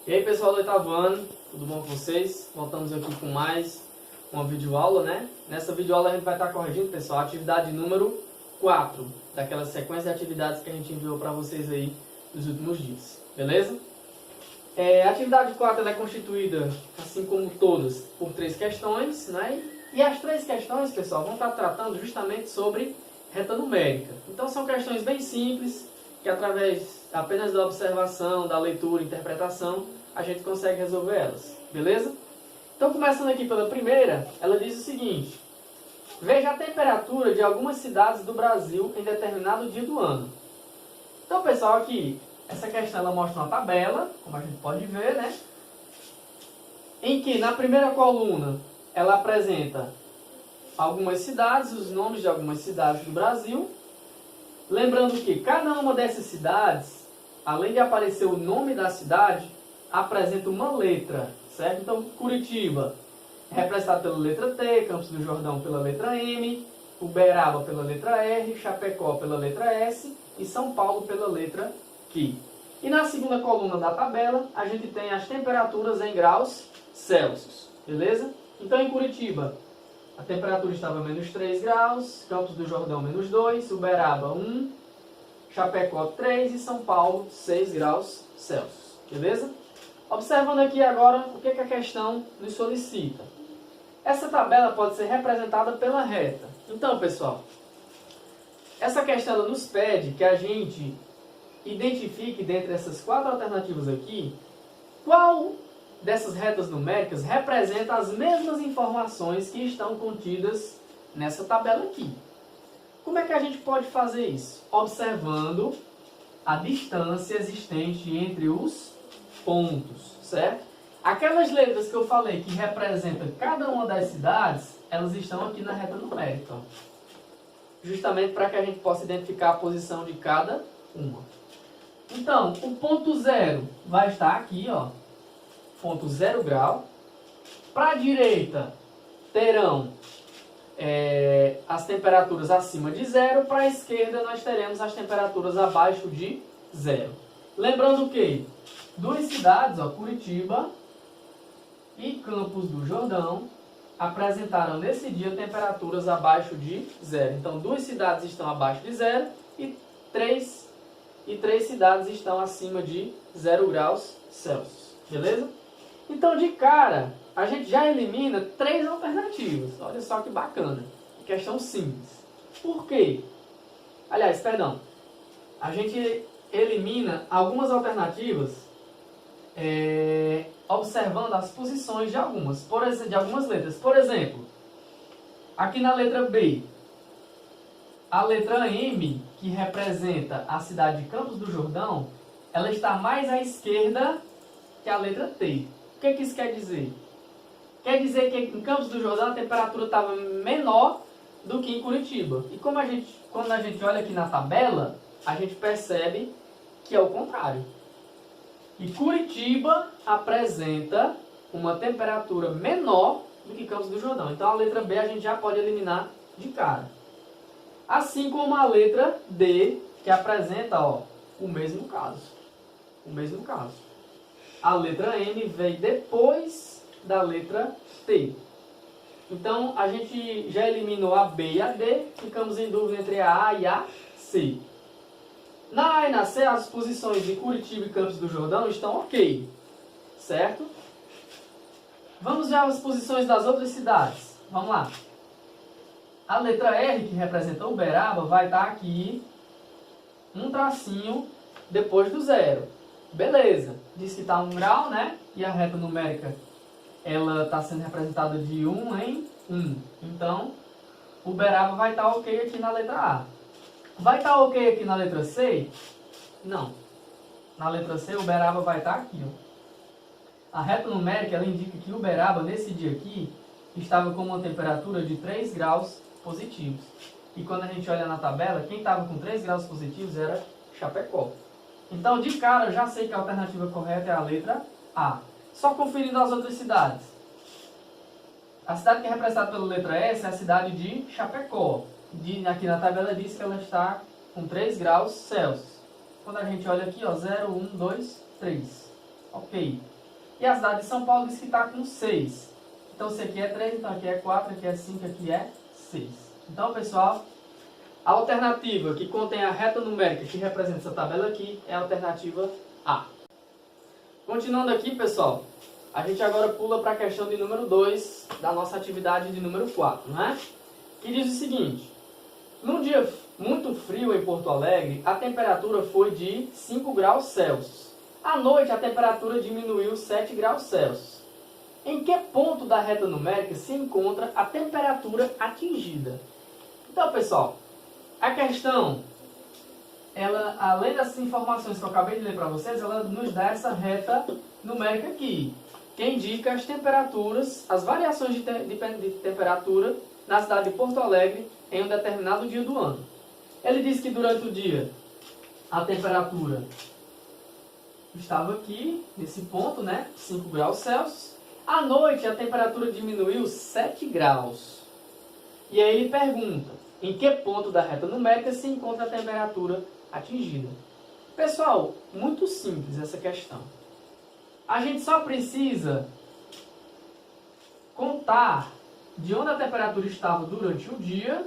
E aí pessoal do oitavo ano, tudo bom com vocês? Voltamos aqui com mais uma videoaula, né? Nessa videoaula a gente vai estar corrigindo, pessoal, a atividade número 4 daquela sequência de atividades que a gente enviou para vocês aí nos últimos dias, beleza? A atividade 4 ela é constituída, assim como todas, por 3 questões, né? E as 3 questões, pessoal, vão estar tratando justamente sobre reta numérica. Então são questões bem simples, que através apenas da observação, da leitura e interpretação, a gente consegue resolver elas, beleza? Então, começando aqui pela primeira, ela diz o seguinte: veja a temperatura de algumas cidades do Brasil em determinado dia do ano. Então, pessoal, aqui, essa questão ela mostra uma tabela, como a gente pode ver, né? Em que, na primeira coluna, ela apresenta algumas cidades, os nomes de algumas cidades do Brasil. Lembrando que cada uma dessas cidades, além de aparecer o nome da cidade, apresenta uma letra, certo? Então, Curitiba é representado pela letra T, Campos do Jordão pela letra M, Uberaba pela letra R, Chapecó pela letra S e São Paulo pela letra Q. E na segunda coluna da tabela, a gente tem as temperaturas em graus Celsius, beleza? Então, em Curitiba, a temperatura estava menos 3 graus, Campos do Jordão menos 2, Uberaba 1, Chapecó 3 e São Paulo 6 graus Celsius, beleza? Observando aqui agora o que a questão nos solicita. Essa tabela pode ser representada pela reta. Então, pessoal, essa questão ela nos pede que a gente identifique dentre essas 4 alternativas aqui, qual dessas retas numéricas representa as mesmas informações que estão contidas nessa tabela aqui. Como é que a gente pode fazer isso? Observando a distância existente entre os pontos, certo? Aquelas letras que eu falei que representam cada uma das cidades, elas estão aqui na reta numérica, ó. Justamente para que a gente possa identificar a posição de cada uma. Então, o ponto 0 vai estar aqui, ó, ponto 0 grau. Para a direita terão as temperaturas acima de 0, para a esquerda nós teremos as temperaturas abaixo de 0. Lembrando que duas cidades, ó, Curitiba e Campos do Jordão, apresentaram nesse dia temperaturas abaixo de 0. Então, duas cidades estão abaixo de 0 e três cidades estão acima de 0 graus Celsius. Beleza? Então, de cara, a gente já elimina 3 alternativas. Olha só que bacana. Questão simples. Por quê? Aliás, perdão. A gente elimina algumas alternativas observando as posições de algumas letras. Por exemplo, aqui na letra B, a letra M, que representa a cidade de Campos do Jordão, ela está mais à esquerda que a letra T. O que isso quer dizer? Quer dizer que em Campos do Jordão a temperatura estava menor do que em Curitiba. E quando a gente olha aqui na tabela, a gente percebe que é o contrário. E Curitiba apresenta uma temperatura menor do que Campos do Jordão. Então a letra B a gente já pode eliminar de cara. Assim como a letra D, que apresenta, ó, o mesmo caso. O mesmo caso. A letra M veio depois da letra T. Então a gente já eliminou a B e a D, ficamos em dúvida entre a A e a C. Na A e na C, as posições de Curitiba e Campos do Jordão estão ok, certo? Vamos ver as posições das outras cidades. Vamos lá. A letra R, que representa Uberaba, vai estar aqui, um tracinho depois do 0. Beleza. Diz que está 1 grau, né? E a reta numérica, ela está sendo representada de 1 em 1. Então, Uberaba vai estar ok aqui na letra A. Vai estar ok aqui na letra C? Não. Na letra C, Uberaba vai estar aqui, ó. A reta numérica, ela indica que Uberaba, nesse dia aqui, estava com uma temperatura de 3 graus positivos. E quando a gente olha na tabela, quem estava com 3 graus positivos era Chapecó. Então, de cara, eu já sei que a alternativa correta é a letra A. Só conferindo as outras cidades. A cidade que é representada pela letra S é a cidade de Chapecó. Aqui na tabela diz que ela está com 3 graus Celsius. Quando a gente olha aqui, ó, 0, 1, 2, 3. Ok. E a cidade de São Paulo diz que está com 6. Então, se aqui é 3, então aqui é 4, aqui é 5, aqui é 6. Então, pessoal, a alternativa que contém a reta numérica que representa essa tabela aqui é a alternativa A. Continuando aqui, pessoal, a gente agora pula para a questão de número 2 da nossa atividade de número 4, né? Que diz o seguinte: num dia muito frio em Porto Alegre, a temperatura foi de 5 graus Celsius. À noite, a temperatura diminuiu 7 graus Celsius. Em que ponto da reta numérica se encontra a temperatura atingida? Então, pessoal, a questão, ela, além dessas informações que eu acabei de ler para vocês, ela nos dá essa reta numérica aqui, que indica as temperaturas, as variações de temperatura na cidade de Porto Alegre em um determinado dia do ano. Ele diz que durante o dia a temperatura estava aqui, nesse ponto, né, 5 graus Celsius. À noite a temperatura diminuiu 7 graus. E aí ele pergunta, em que ponto da reta numérica se encontra a temperatura atingida? Pessoal, muito simples essa questão. A gente só precisa contar de onde a temperatura estava durante o dia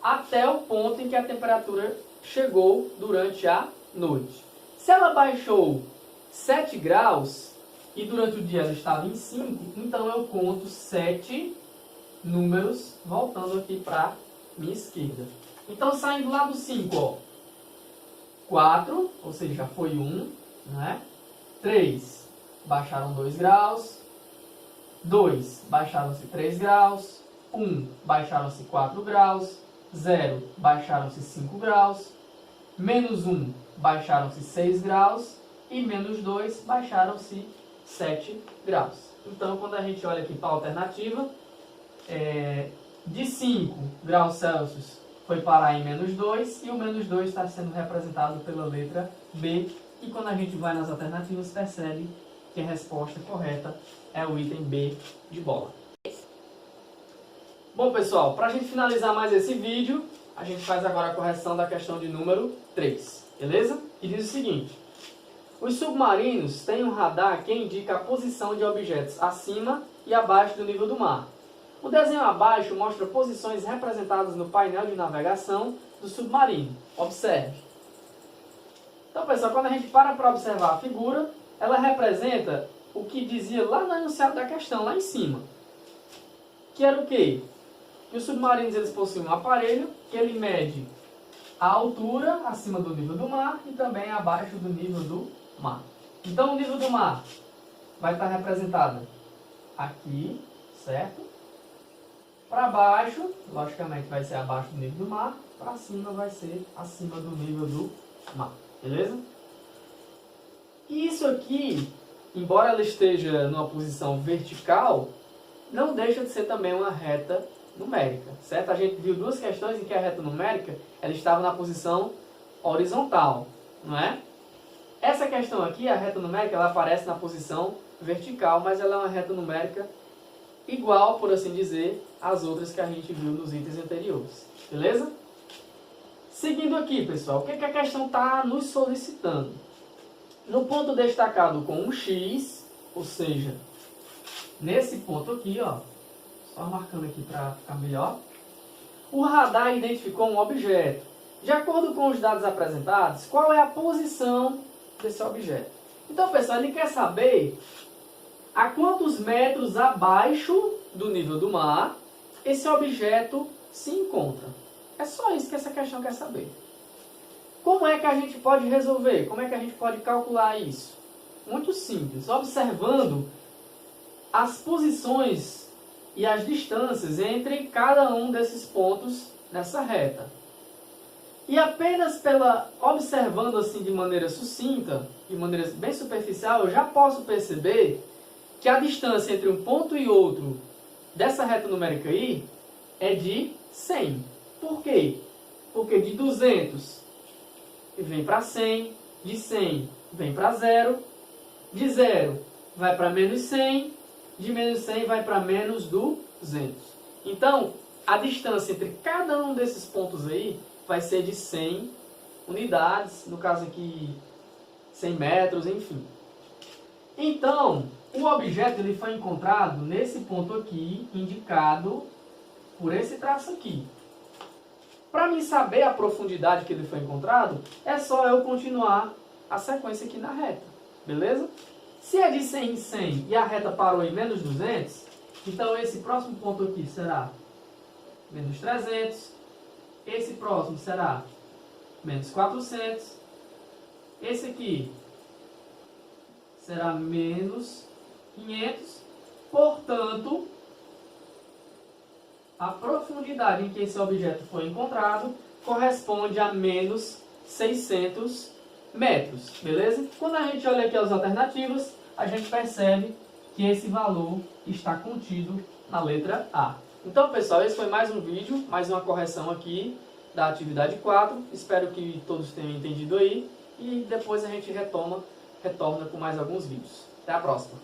até o ponto em que a temperatura chegou durante a noite. Se ela baixou 7 graus e durante o dia ela estava em 5, então eu conto 7 números voltando aqui para minha esquerda. Então, saindo lá do 5, ó, 4, ou seja, já foi 1, né? 3, baixaram 2 graus. 2, baixaram-se 3 graus. 1, baixaram-se 4 graus. 0, baixaram-se 5 graus. Menos 1, baixaram-se 6 graus. E menos 2, baixaram-se 7 graus. Então, quando a gente olha aqui para a alternativa, de 5 graus Celsius foi parar em menos 2, e o menos 2 está sendo representado pela letra B. E quando a gente vai nas alternativas, percebe que a resposta correta é o item B de bola. Bom, pessoal, para a gente finalizar mais esse vídeo, a gente faz agora a correção da questão de número 3, beleza? Que diz o seguinte: os submarinos têm um radar que indica a posição de objetos acima e abaixo do nível do mar. O desenho abaixo mostra posições representadas no painel de navegação do submarino. Observe. Então, pessoal, quando a gente para observar a figura, ela representa o que dizia lá no enunciado da questão, lá em cima. Que era o quê? Que os submarinos eles possuem um aparelho que ele mede a altura acima do nível do mar e também abaixo do nível do mar. Então, o nível do mar vai estar representado aqui, certo? Para baixo, logicamente, vai ser abaixo do nível do mar. Para cima vai ser acima do nível do mar. Beleza? E isso aqui, embora ela esteja numa posição vertical, não deixa de ser também uma reta numérica, certo? A gente viu duas questões em que a reta numérica ela estava na posição horizontal, não é? Essa questão aqui, a reta numérica, ela aparece na posição vertical, mas ela é uma reta numérica igual, por assim dizer, às outras que a gente viu nos itens anteriores. Beleza? Seguindo aqui, pessoal, o que a questão está nos solicitando? No ponto destacado com um X, ou seja, nesse ponto aqui, ó, só marcando aqui para ficar melhor, o radar identificou um objeto. De acordo com os dados apresentados, qual é a posição desse objeto? Então, pessoal, ele quer saber a quantos metros abaixo do nível do mar esse objeto se encontra. É só isso que essa questão quer saber. Como é que a gente pode resolver? Como é que a gente pode calcular isso? Muito simples, observando as posições e as distâncias entre cada um desses pontos nessa reta. E apenas observando assim de maneira sucinta, de maneira bem superficial, eu já posso perceber que a distância entre um ponto e outro dessa reta numérica aí é de 100. Por quê? Porque de 200 vem para 100, de 100 vem para 0, de 0 vai para menos 100, de menos 100 vai para menos 200. Então, a distância entre cada um desses pontos aí vai ser de 100 unidades, no caso aqui 100 metros, enfim. Então, o objeto ele foi encontrado nesse ponto aqui, indicado por esse traço aqui. Para mim saber a profundidade que ele foi encontrado, é só eu continuar a sequência aqui na reta, beleza? Se é de 100 em 100 e a reta parou em menos 200, então esse próximo ponto aqui será menos 300, esse próximo será menos 400, esse aqui será menos 500, portanto, a profundidade em que esse objeto foi encontrado corresponde a menos 600 metros, beleza? Quando a gente olha aqui as alternativas, a gente percebe que esse valor está contido na letra A. Então, pessoal, esse foi mais um vídeo, mais uma correção aqui da atividade 4. Espero que todos tenham entendido aí e depois a gente retorna com mais alguns vídeos. Até a próxima!